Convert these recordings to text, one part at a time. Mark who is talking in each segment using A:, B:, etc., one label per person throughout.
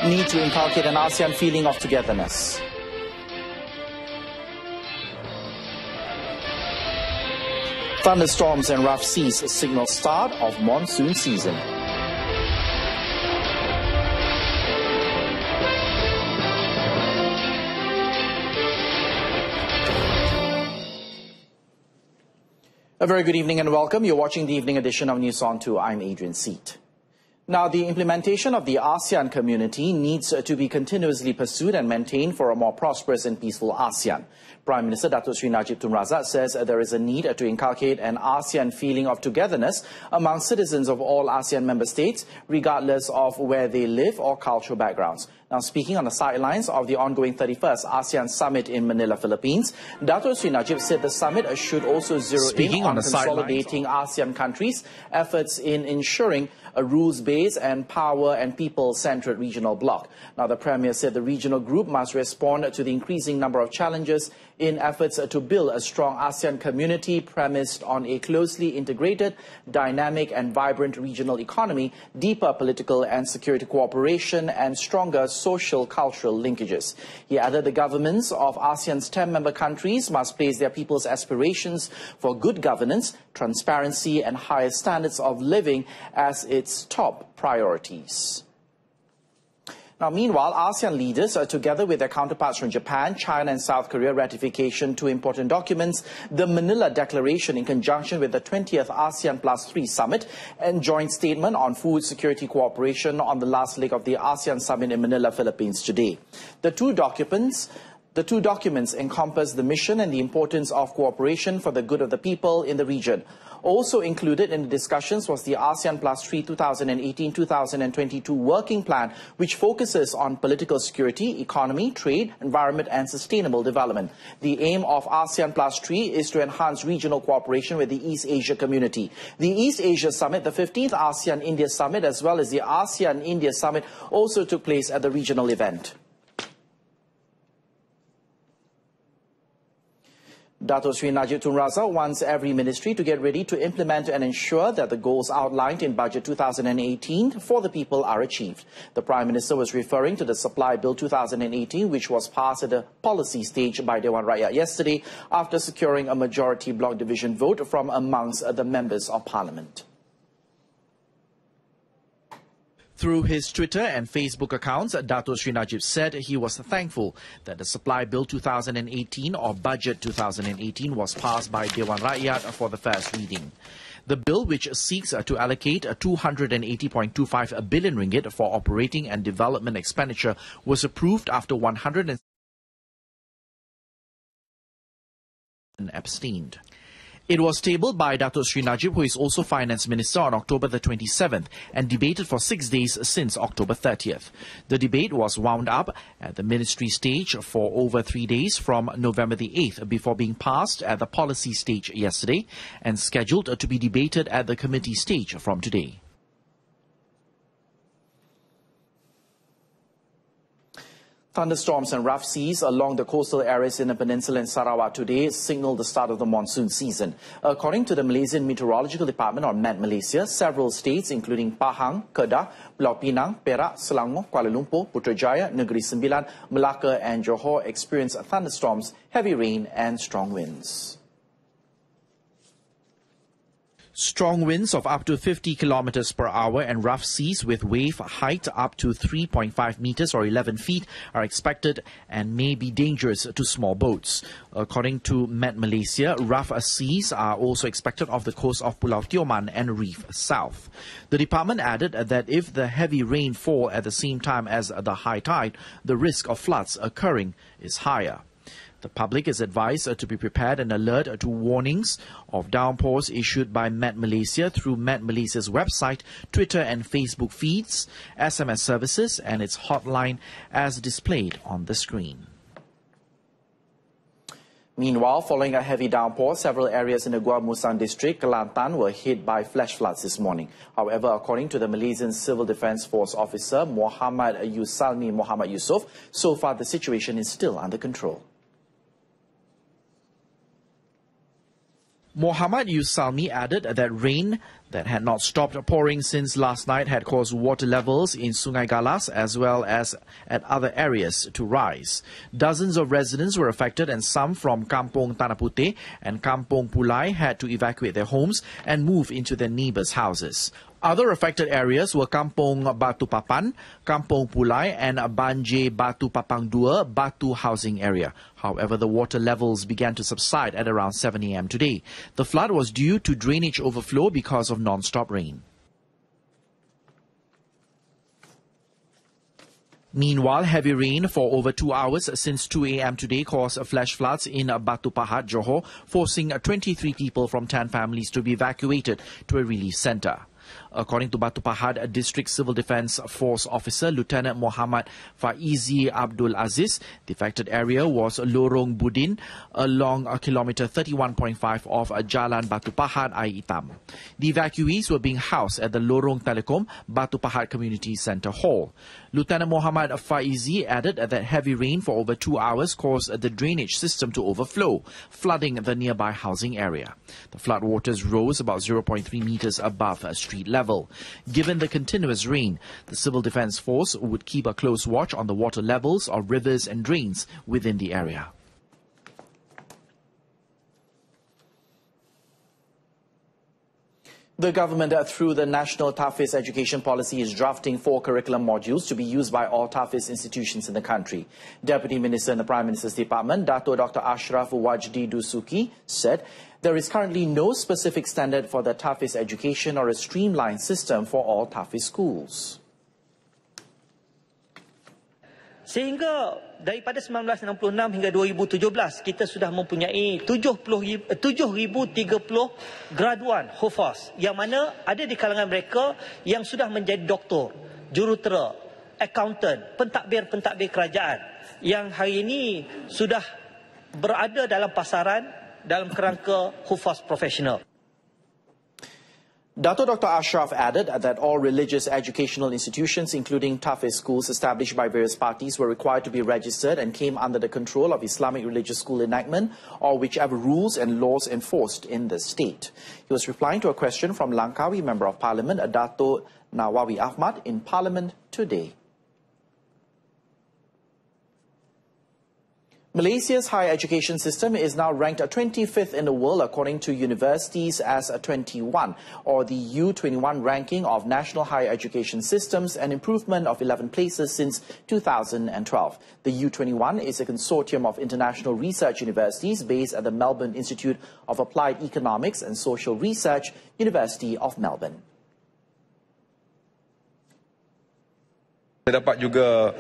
A: need to inculcate an ASEAN feeling of togetherness. Thunderstorms and rough seas signal start of monsoon season. A very good evening and welcome. You're watching the evening edition of News On 2. I'm Adrian Seat. Now, the implementation of the ASEAN community needs to be continuously pursued and maintained for a more prosperous and peaceful ASEAN. Prime Minister Datuk Seri Najib Tun Razak says there is a need to inculcate an ASEAN feeling of togetherness among citizens of all ASEAN member states, regardless of where they live or cultural backgrounds. Now, speaking on the sidelines of the ongoing 31st ASEAN Summit in Manila, Philippines, Datuk Seri Najib said the summit should also zero in on consolidating ASEAN countries' efforts in ensuring a rules-based and power and people-centered regional bloc. Now, the Premier said the regional group must respond to the increasing number of challenges in efforts to build a strong ASEAN community premised on a closely integrated, dynamic and vibrant regional economy, deeper political and security cooperation and stronger social-cultural linkages. He added the governments of ASEAN's 10 member countries must place their people's aspirations for good governance, transparency and higher standards of living as its top priorities. Now, meanwhile, ASEAN leaders, together with their counterparts from Japan, China and South Korea, ratification two important documents, the Manila Declaration in conjunction with the 20th ASEAN Plus 3 Summit and joint statement on food security cooperation on the last leg of the ASEAN Summit in Manila, Philippines today. The two documents encompass the mission and the importance of cooperation for the good of the people in the region. Also included in the discussions was the ASEAN Plus 3 2018-2022 Working Plan, which focuses on political security, economy, trade, environment and sustainable development. The aim of ASEAN Plus 3 is to enhance regional cooperation with the East Asia community. The East Asia Summit, the 15th ASEAN-India Summit, as well as the ASEAN-India Summit also took place at the regional event. Datuk Seri Najib Tun Razak wants every ministry to get ready to implement and ensure that the goals outlined in Budget 2018 for the people are achieved. The Prime Minister was referring to the Supply Bill 2018, which was passed at the policy stage by Dewan Rakyat yesterday after securing a majority block division vote from amongst the members of Parliament. Through his Twitter and Facebook accounts, Datuk Seri Najib said he was thankful that the Supply Bill 2018 or Budget 2018 was passed by Dewan Rakyat for the first reading. The bill, which seeks to allocate 280.25 billion ringgit for operating and development expenditure, was approved after 100 abstained. It was tabled by Datuk Seri Najib, who is also Finance Minister, on October the 27th and debated for 6 days since October 30th. The debate was wound up at the ministry stage for over 3 days from November the 8th before being passed at the policy stage yesterday and scheduled to be debated at the committee stage from today. Thunderstorms and rough seas along the coastal areas in the peninsula in Sarawak today signal the start of the monsoon season. According to the Malaysian Meteorological Department, or Met Malaysia, several states including Pahang, Kedah, Pulau Pinang, Perak, Selangor, Kuala Lumpur, Putrajaya, Negeri Sembilan, Melaka and Johor experienced thunderstorms, heavy rain and strong winds. Strong winds of up to 50 kilometers per hour and rough seas with wave height up to 3.5 meters or 11 feet are expected and may be dangerous to small boats. According to Met Malaysia, rough seas are also expected off the coast of Pulau Tioman and Reef South. The department added that if the heavy rain fall at the same time as the high tide, the risk of floods occurring is higher. The public is advised to be prepared and alert to warnings of downpours issued by Met Malaysia through Met Malaysia's website, Twitter and Facebook feeds, SMS services and its hotline as displayed on the screen. Meanwhile, following a heavy downpour, several areas in the Gua Musang district, Kelantan, were hit by flash floods this morning. However, according to the Malaysian Civil Defence Force officer Muhammad Yusalmi Muhammad Yusof, so far the situation is still under control. Muhammad Yusalmi added that rain that had not stopped pouring since last night had caused water levels in Sungai Galas as well as at other areas to rise. Dozens of residents were affected and some from Kampung Tanah Puteh and Kampung Pulai had to evacuate their homes and move into their neighbours' houses. Other affected areas were Kampung Batu Papan, Kampung Pulai and Banjir Batu Papang Dua Batu housing area. However, the water levels began to subside at around 7 a.m. today. The flood was due to drainage overflow because of non-stop rain. Meanwhile, heavy rain for over 2 hours since 2 a.m. today caused flash floods in Batu Pahat, Johor, forcing 23 people from 10 families to be evacuated to a relief centre. According to Batu Pahat, a District Civil Defence Force officer, Lieutenant Muhammad Faizi Abdul Aziz, the affected area was Lorong Budin along kilometre 31.5 of Jalan Batu Pahat, Air Itam. The evacuees were being housed at the Lorong Telekom Batu Pahat Community Centre Hall. Lieutenant Muhammad Faizi added that heavy rain for over 2 hours caused the drainage system to overflow, flooding the nearby housing area. The flood waters rose about 0.3 metres above street level. Given the continuous rain, the Civil Defence Force would keep a close watch on the water levels of rivers and drains within the area. The government, through the National Tahfiz Education Policy, is drafting 4 curriculum modules to be used by all Tahfiz institutions in the country. Deputy Minister in the Prime Minister's Department, Dato Dr. Ashraf Wajdi Dusuki, said there is currently no specific standard for the Tahfiz education or a streamlined system for all Tahfiz schools.
B: Sehingga daripada 1966 hingga 2017 kita sudah mempunyai 7,030 graduan Hufaz yang mana ada di kalangan mereka yang sudah menjadi doktor, jurutera, accountant, pentadbir-pentadbir kerajaan yang hari ini sudah berada dalam pasaran dalam kerangka Hufaz profesional.
A: Dato Dr. Ashraf added that all religious educational institutions, including Tahfiz schools established by various parties, were required to be registered and came under the control of Islamic Religious School Enactment or whichever rules and laws enforced in the state. He was replying to a question from Langkawi Member of Parliament, Dato Nawawi Ahmad, in Parliament today. Malaysia's higher education system is now ranked 25th in the world according to Universities as 21, or the U21 ranking of national higher education systems, an improvement of 11 places since 2012. The U21 is a consortium of international research universities based at the Melbourne Institute of Applied Economics and Social Research, University of Melbourne.
C: Terdapat juga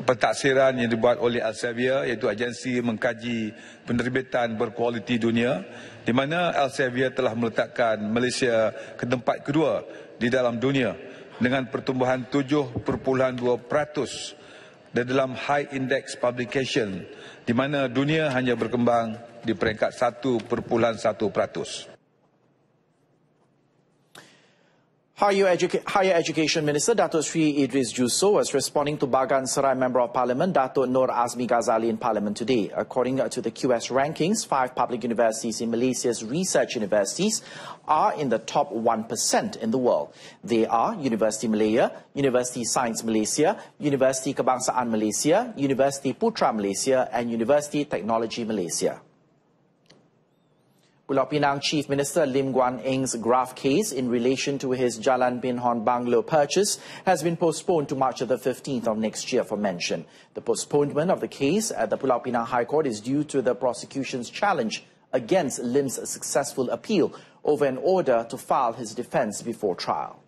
C: pentaksiran yang dibuat oleh Elsevier, iaitu agensi mengkaji penerbitan berkualiti dunia, di mana Elsevier telah meletakkan Malaysia ke tempat kedua di dalam dunia dengan pertumbuhan 7.2% dan dalam high index publication, di mana dunia hanya berkembang di peringkat 1.1%.
A: Higher Education Minister Dato Sri Idris Juso was responding to Bagan Serai Member of Parliament Dato Nur Azmi Ghazali in Parliament today. According to the QS rankings, 5 public universities in Malaysia's research universities are in the top 1% in the world. They are University Malaya, University Science Malaysia, University Kebangsaan Malaysia, University Putra Malaysia and University Technology Malaysia. Pulau Pinang Chief Minister Lim Guan Eng's graft case in relation to his Jalan Bin Hon bungalow purchase has been postponed to March the 15th of next year for mention. The postponement of the case at the Pulau Pinang High Court is due to the prosecution's challenge against Lim's successful appeal over an order to file his defence before trial.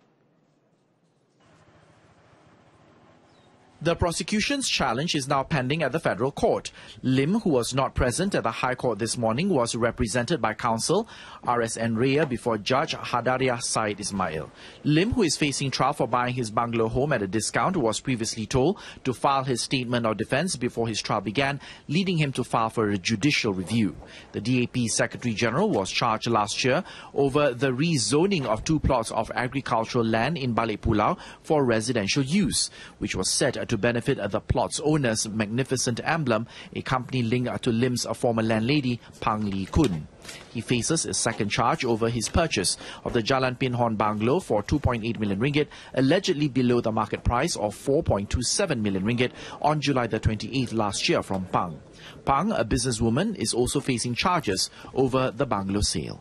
A: The prosecution's challenge is now pending at the federal court. Lim, who was not present at the High Court this morning, was represented by counsel RSN Raya before Judge Hadariah Said Ismail. Lim, who is facing trial for buying his bungalow home at a discount, was previously told to file his statement of defence before his trial began, leading him to file for a judicial review. The DAP Secretary General was charged last year over the rezoning of 2 plots of agricultural land in Balik Pulau for residential use, which was set to to benefit the plot's owner's Magnificent Emblem, a company linked to Lim's former landlady, Pang Lee Kun. He faces a second charge over his purchase of the Jalan Pinhon bungalow for 2.8 million ringgit, allegedly below the market price of 4.27 million ringgit on July the 28th last year from Pang. Pang, a businesswoman, is also facing charges over the bungalow sale.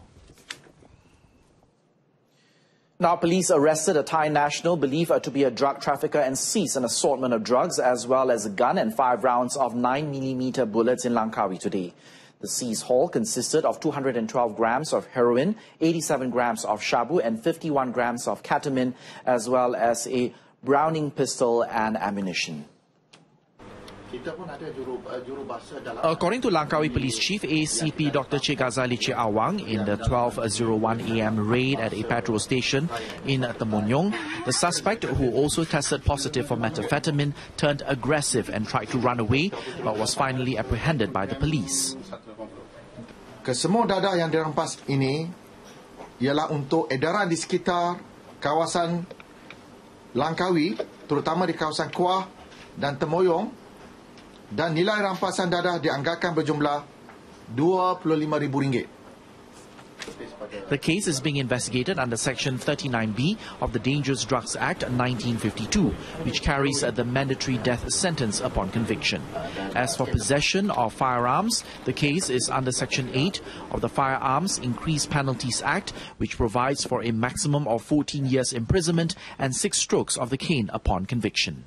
A: Now, police arrested a Thai national believed to be a drug trafficker and seized an assortment of drugs as well as a gun and 5 rounds of 9mm bullets in Langkawi today. The seized haul consisted of 212 grams of heroin, 87 grams of shabu and 51 grams of ketamine, as well as a Browning pistol and ammunition. According to Langkawi Police Chief ACP Dr. Cik Ghazali Cik Awang, in the 12:01 a.m. raid at a petrol station in Temongyong, the suspect, who also tested positive for methamphetamine, turned aggressive and tried to run away, but was finally apprehended by the police.
D: Kesemua dadah yang dirampas ini ialah untuk edaran di sekitar kawasan Langkawi, terutama di kawasan Kuah dan Temoyong, dan nilai rampasan dadah dianggarkan berjumlah RM25,000.
A: The case is being investigated under Section 39B of the Dangerous Drugs Act 1952, which carries the mandatory death sentence upon conviction. As for possession of firearms, the case is under Section 8 of the Firearms Increased Penalties Act, which provides for a maximum of 14 years imprisonment and 6 strokes of the cane upon conviction.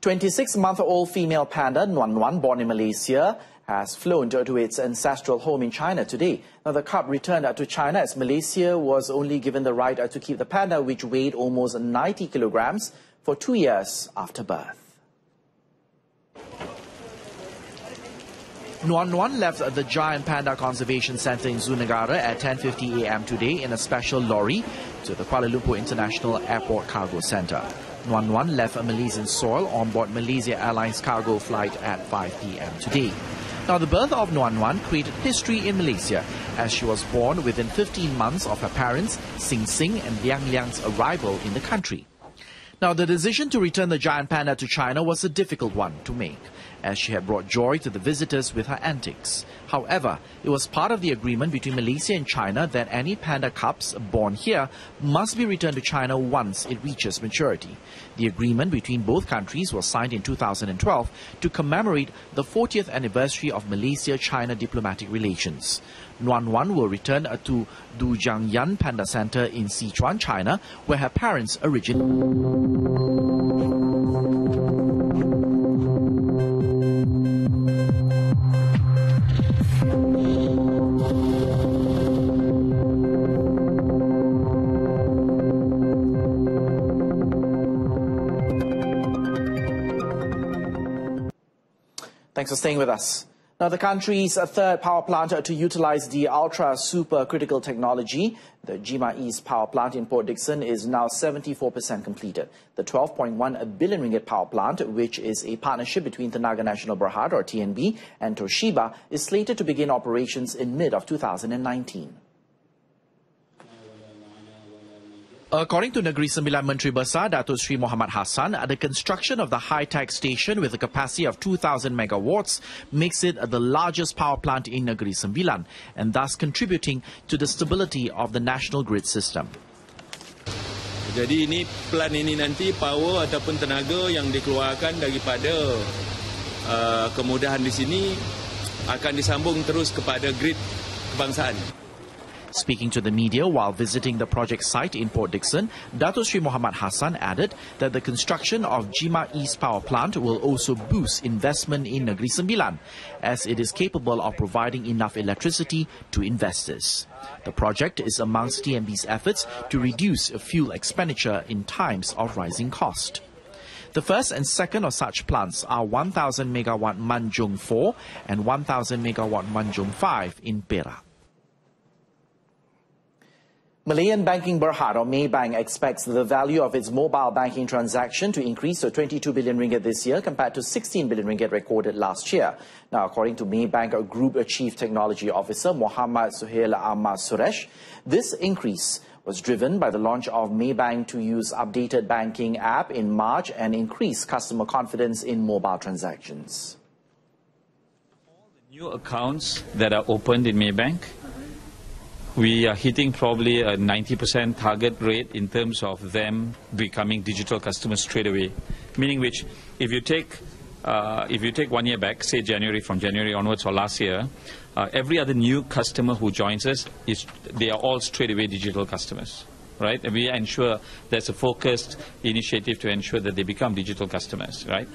A: 26-month-old female panda Nuan Nuan, born in Malaysia, has flown to its ancestral home in China today. Now, the cub returned to China as Malaysia was only given the right to keep the panda, which weighed almost 90 kilograms, for 2 years after birth. Nuan Nuan left the Giant Panda Conservation Centre in Zunegara at 10:50 a.m. today in a special lorry to the Kuala Lumpur International Airport Cargo Centre. Nuan Nuan left Malaysian soil on board Malaysia Airlines cargo flight at 5 p.m. today. Now, the birth of Nuan Nuan created history in Malaysia, as she was born within 15 months of her parents, Sing Sing and Liang Liang's arrival in the country. Now, the decision to return the giant panda to China was a difficult one to make, as she had brought joy to the visitors with her antics. However, it was part of the agreement between Malaysia and China that any panda cubs born here must be returned to China once it reaches maturity. The agreement between both countries was signed in 2012 to commemorate the 40th anniversary of Malaysia-China diplomatic relations. Nuan Nuan will return to Dujiangyan Panda Center in Sichuan, China, where her parents originated. Thanks for staying with us. Now, the country's third power plant to utilize the ultra-supercritical technology, the Jima East power plant in Port Dickson, is now 74% completed. The 12.1 billion ringgit power plant, which is a partnership between Tenaga Nasional Berhad, or TNB, and Toshiba, is slated to begin operations in mid of 2019. According to Negeri Sembilan Menteri Besar Datuk Seri Mohamad Hassan, the construction of the high-tech station with a capacity of 2,000 megawatts makes it the largest power plant in Negeri Sembilan and thus contributing to the stability of the national grid system.
E: Jadi ini plan ini nanti power ataupun tenaga yang dikeluarkan daripada kemudahan di sini akan disambung terus kepada grid kebangsaan.
A: Speaking to the media while visiting the project site in Port Dickson, Datuk Seri Mohamad Hassan added that the construction of Jima East Power Plant will also boost investment in Negeri Sembilan, as it is capable of providing enough electricity to investors. The project is amongst TNB's efforts to reduce fuel expenditure in times of rising cost. The first and second of such plants are 1,000 megawatt Manjung 4 and 1,000 megawatt Manjung 5 in Perak. Malayan Banking Berhad, or Maybank, expects the value of its mobile banking transaction to increase to 22 billion ringgit this year compared to 16 billion ringgit recorded last year. Now, according to Maybank Group Chief Technology Officer Muhammad Suhail Ahmad Suresh, this increase was driven by the launch of Maybank to use updated banking app in March and increased customer confidence in mobile transactions.
F: New accounts that are opened in Maybank, we are hitting probably a 90% target rate in terms of them becoming digital customers straight away. Meaning which, if you take 1 year back, say from January onwards or last year, every other new customer who joins us, they are all straight away digital customers. Right? And we ensure there's a focused initiative to ensure that they become digital customers. Right?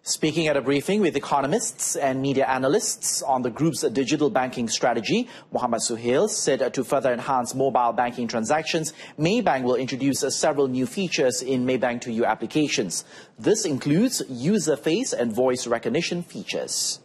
A: Speaking at a briefing with economists and media analysts on the group's digital banking strategy, Muhammad Suhail said to further enhance mobile banking transactions, Maybank will introduce several new features in Maybank to You applications. This includes user face and voice recognition features.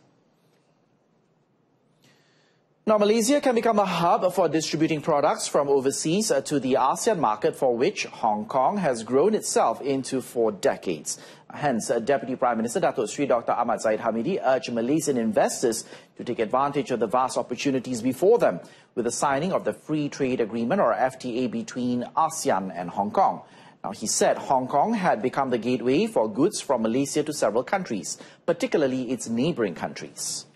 A: Now, Malaysia can become a hub for distributing products from overseas to the ASEAN market, for which Hong Kong has grown itself into for decades. Hence, Deputy Prime Minister Datuk Seri Dr. Ahmad Zahid Hamidi urged Malaysian investors to take advantage of the vast opportunities before them with the signing of the Free Trade Agreement, or FTA, between ASEAN and Hong Kong. Now, he said Hong Kong had become the gateway for goods from Malaysia to several countries, particularly its neighbouring countries.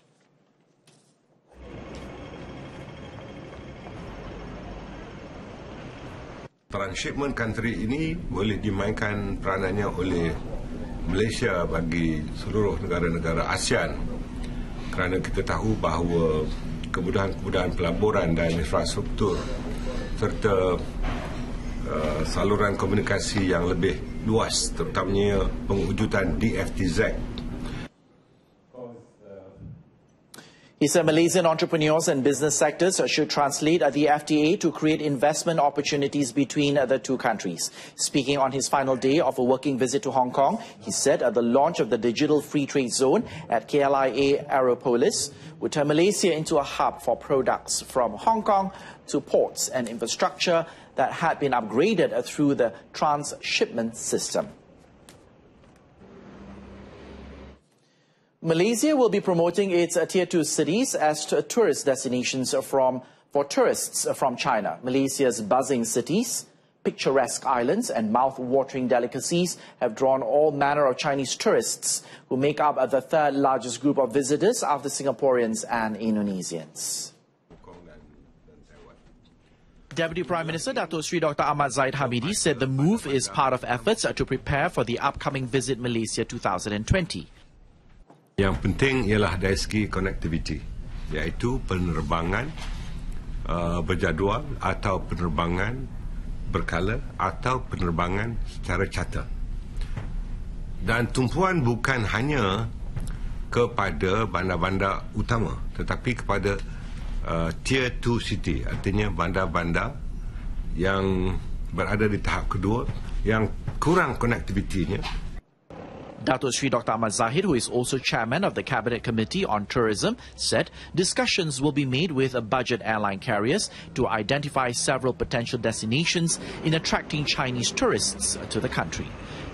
G: Transshipment country ini boleh dimainkan peranannya oleh Malaysia bagi seluruh negara-negara ASEAN, kerana kita tahu bahawa kemudahan-kemudahan pelaburan dan infrastruktur serta saluran komunikasi yang lebih luas, terutamanya pengujudan DFTZ.
A: He said Malaysian entrepreneurs and business sectors should translate the FTA to create investment opportunities between the two countries. Speaking on his final day of a working visit to Hong Kong, he said the launch of the Digital Free Trade Zone at KLIA Aeropolis would turn Malaysia into a hub for products from Hong Kong to ports and infrastructure that had been upgraded through the transshipment system. Malaysia will be promoting its Tier 2 cities as tourist destinations for tourists from China. Malaysia's buzzing cities, picturesque islands and mouth-watering delicacies have drawn all manner of Chinese tourists, who make up the third largest group of visitors after Singaporeans and Indonesians. Deputy Prime Minister Datuk Seri Dr. Ahmad Zahid Hamidi said the move is part of efforts to prepare for the upcoming Visit Malaysia 2020.
G: Yang penting ialah dari segi connectivity, iaitu penerbangan berjadual atau penerbangan berkala atau penerbangan secara charter. Dan tumpuan bukan hanya kepada bandar-bandar utama, tetapi kepada Tier 2 city, artinya bandar-bandar yang berada di tahap kedua yang kurang connectivity-nya.
A: Datuk Seri Dr. Ahmad Zahid, who is also chairman of the Cabinet Committee on Tourism, said discussions will be made with budget airline carriers to identify several potential destinations in attracting Chinese tourists to the country.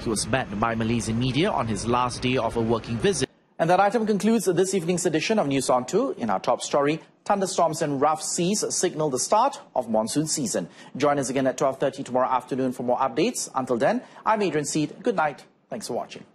A: He was met by Malaysian media on his last day of a working visit. And that item concludes this evening's edition of News on 2. In our top story, thunderstorms and rough seas signal the start of monsoon season. Join us again at 12:30 tomorrow afternoon for more updates. Until then, I'm Adrian Seed. Good night. Thanks for watching.